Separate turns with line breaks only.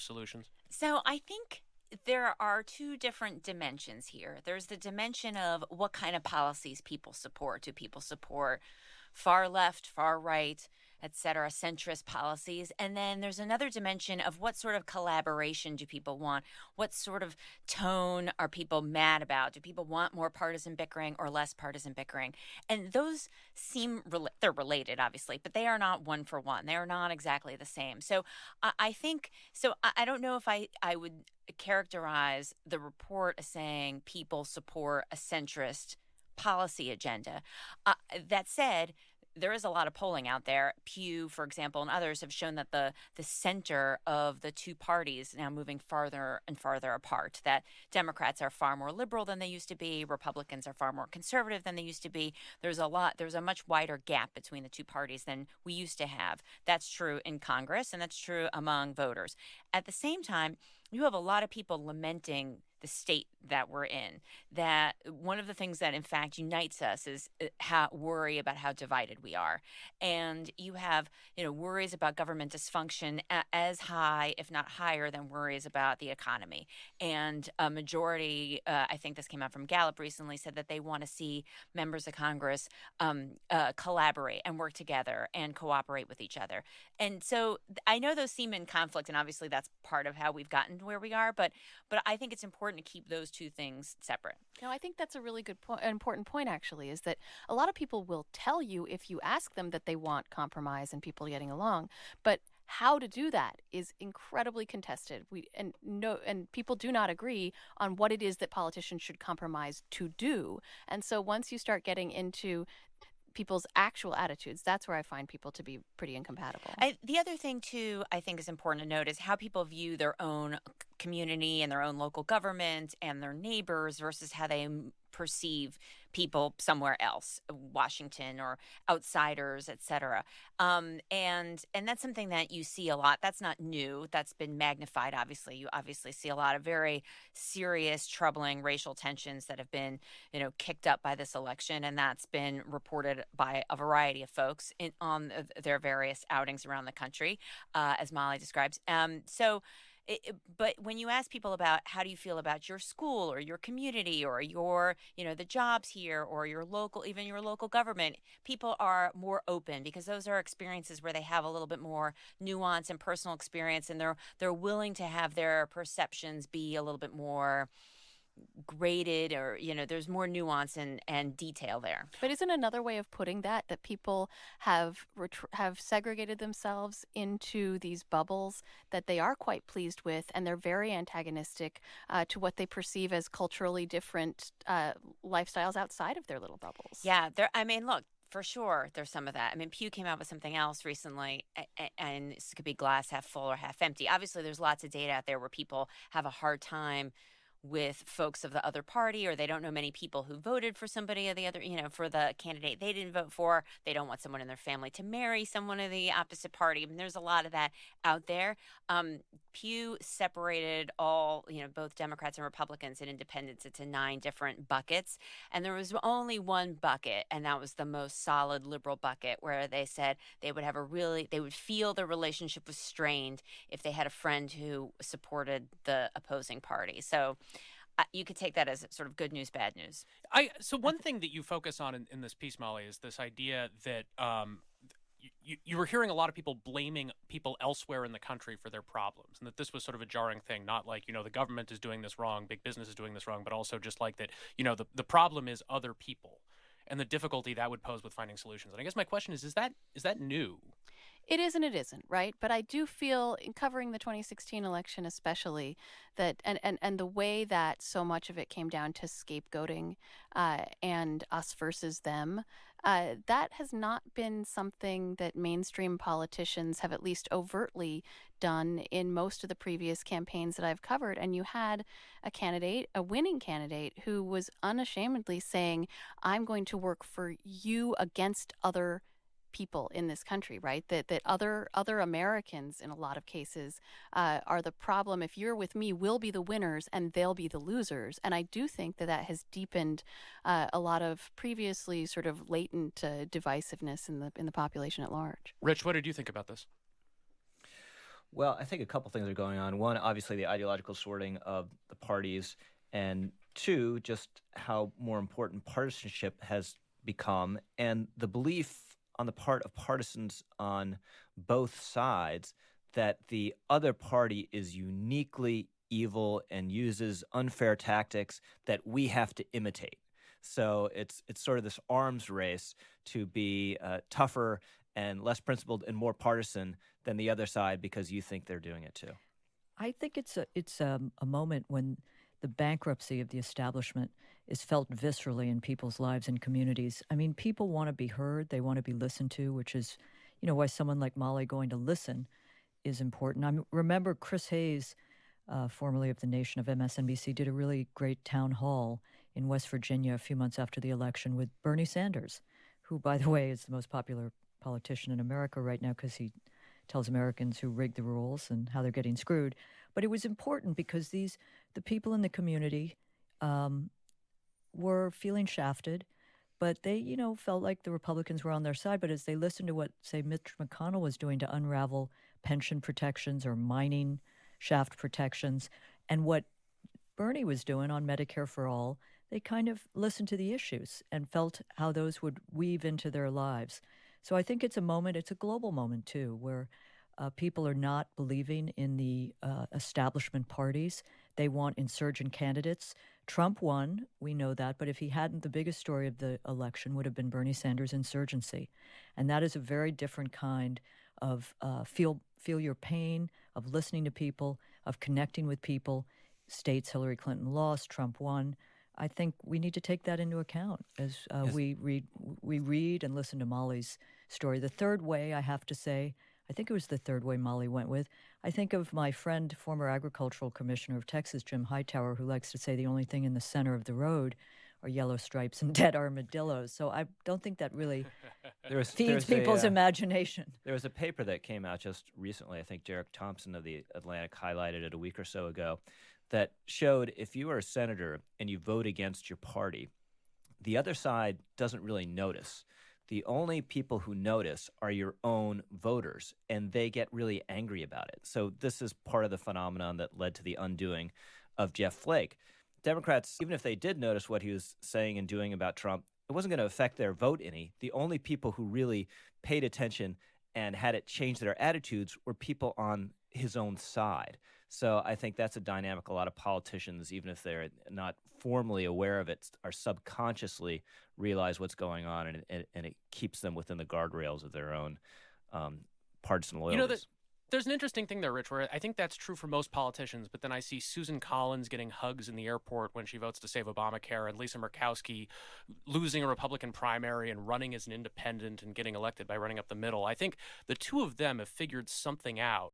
solutions?
So I think there are two different dimensions here. There's the dimension of what kind of policies people support. Do people support far left, far right, et cetera, centrist policies? And then there's another dimension of what sort of collaboration do people want? What sort of tone are people mad about? Do people want more partisan bickering or less partisan bickering? And those they're related, obviously, but they are not one for one. They are not exactly the same. So I think, so I don't know if I would characterize the report as saying people support a centrist policy agenda. That said, there is a lot of polling out there. Pew, for example, and others have shown that the center of the two parties now moving farther and farther apart. That Democrats are far more liberal than they used to be. Republicans are far more conservative than they used to be. There's a much wider gap between the two parties than we used to have. That's true in Congress, and that's true among voters. At the same time, you have a lot of people lamenting the state that we're in. That one of the things that, in fact, unites us is worry about how divided we are. And you have, worries about government dysfunction as high, if not higher, than worries about the economy. And a majority, I think this came out from Gallup recently, said that they want to see members of Congress collaborate and work together and cooperate with each other. And so I know those seem in conflict, and obviously that's part of how we've gotten to where we are. But I think it's important to keep those two things separate.
No, I think that's a really good point. An important point, actually, is that a lot of people will tell you if you ask them that they want compromise and people getting along, but how to do that is incredibly contested. And people do not agree on what it is that politicians should compromise to do. And so once you start getting into people's actual attitudes, that's where I find people to be pretty incompatible.
The other thing, too, I think is important to note is how people view their own community and their own local government and their neighbors versus how they perceive people somewhere else, Washington or outsiders, et cetera. And that's something that you see a lot. That's not new. That's been magnified, obviously. You obviously see a lot of very serious, troubling racial tensions that have been, kicked up by this election. And that's been reported by a variety of folks on their various outings around the country, as Molly describes. But when you ask people about how do you feel about your school or your community or your, the jobs here or your local government, people are more open because those are experiences where they have a little bit more nuance and personal experience, and they're willing to have their perceptions be a little bit more graded, or there's more nuance and detail there.
But isn't another way of putting that people have segregated themselves into these bubbles that they are quite pleased with, and they're very antagonistic to what they perceive as culturally different lifestyles outside of their little bubbles?
Yeah, look, for sure, there's some of that. Pew came out with something else recently, and this could be glass half full or half empty. Obviously, there's lots of data out there where people have a hard time with folks of the other party, or they don't know many people who voted for somebody of the other, for the candidate they didn't vote for. They don't want someone in their family to marry someone of the opposite party. There's a lot of that out there. Pew separated all, both Democrats and Republicans and independents into 9 different buckets. And there was only one bucket, and that was the most solid liberal bucket, where they said they would feel their relationship was strained if they had a friend who supported the opposing party. So you could take that as sort of good news, bad news.
So one thing that you focus on in this piece, Molly, is this idea that you were hearing a lot of people blaming people elsewhere in the country for their problems, and that this was sort of a jarring thing, not like, the government is doing this wrong, big business is doing this wrong, but also just like that, the problem is other people and the difficulty that would pose with finding solutions. And I guess my question is that new?
It is and it isn't, right? But I do feel, in covering the 2016 election especially, that and the way that so much of it came down to scapegoating and us versus them, that has not been something that mainstream politicians have at least overtly done in most of the previous campaigns that I've covered. And you had a winning candidate, who was unashamedly saying, I'm going to work for you against other people in this country, right? That other Americans, in a lot of cases, are the problem. If you're with me, we'll be the winners and they'll be the losers. And I do think that has deepened a lot of previously sort of latent divisiveness in the population at large.
Rich, what did you think about this?
Well, I think a couple things are going on. One, obviously, the ideological sorting of the parties, and two, just how more important partisanship has become, and the belief on the part of partisans on both sides that the other party is uniquely evil and uses unfair tactics that we have to imitate. So it's sort of this arms race to be tougher and less principled and more partisan than the other side because you think they're doing it too.
I think it's a moment when the bankruptcy of the establishment is felt viscerally in people's lives and communities. I mean, people want to be heard, they want to be listened to, which is, why someone like Molly going to listen is important. I remember Chris Hayes, formerly of the Nation of MSNBC, did a really great town hall in West Virginia a few months after the election with Bernie Sanders, who, by the way, is the most popular politician in America right now because he tells Americans who rigged the rules and how they're getting screwed. But it was important because the people in the community were feeling shafted, but they, felt like the Republicans were on their side. But as they listened to what, say, Mitch McConnell was doing to unravel pension protections or mining shaft protections, and what Bernie was doing on Medicare for All, they kind of listened to the issues and felt how those would weave into their lives. So I think it's a global moment too, where people are not believing in the establishment parties. They want insurgent candidates. Trump won, we know that, but if he hadn't, the biggest story of the election would have been Bernie Sanders' insurgency. And that is a very different kind of feel your pain, of listening to people, of connecting with people. States Hillary Clinton lost, Trump won. I think we need to take that into account as
Yes.
we read and listen to Molly's story. The third way, I have to say, I think it was the third way Molly went with. I think of my friend, former agricultural commissioner of Texas, Jim Hightower, who likes to say the only thing in the center of the road are yellow stripes and dead armadillos. So I don't think that really feeds people's imagination.
There was a paper that came out just recently, I think Derek Thompson of the Atlantic highlighted it a week or so ago, that showed if you are a senator and you vote against your party, the other side doesn't really notice. The only people who notice are your own voters, and they get really angry about it. So this is part of the phenomenon that led to the undoing of Jeff Flake. Democrats, even if they did notice what he was saying and doing about Trump, it wasn't going to affect their vote any. The only people who really paid attention and had it change their attitudes were people on his own side. So I think that's a dynamic a lot of politicians, even if they're not formally aware of it, are subconsciously realize what's going on, and it keeps them within the guardrails of their own partisan loyalties.
There's an interesting thing there, Rich, where I think that's true for most politicians, but then I see Susan Collins getting hugs in the airport when she votes to save Obamacare, and Lisa Murkowski losing a Republican primary and running as an independent and getting elected by running up the middle. I think the two of them have figured something out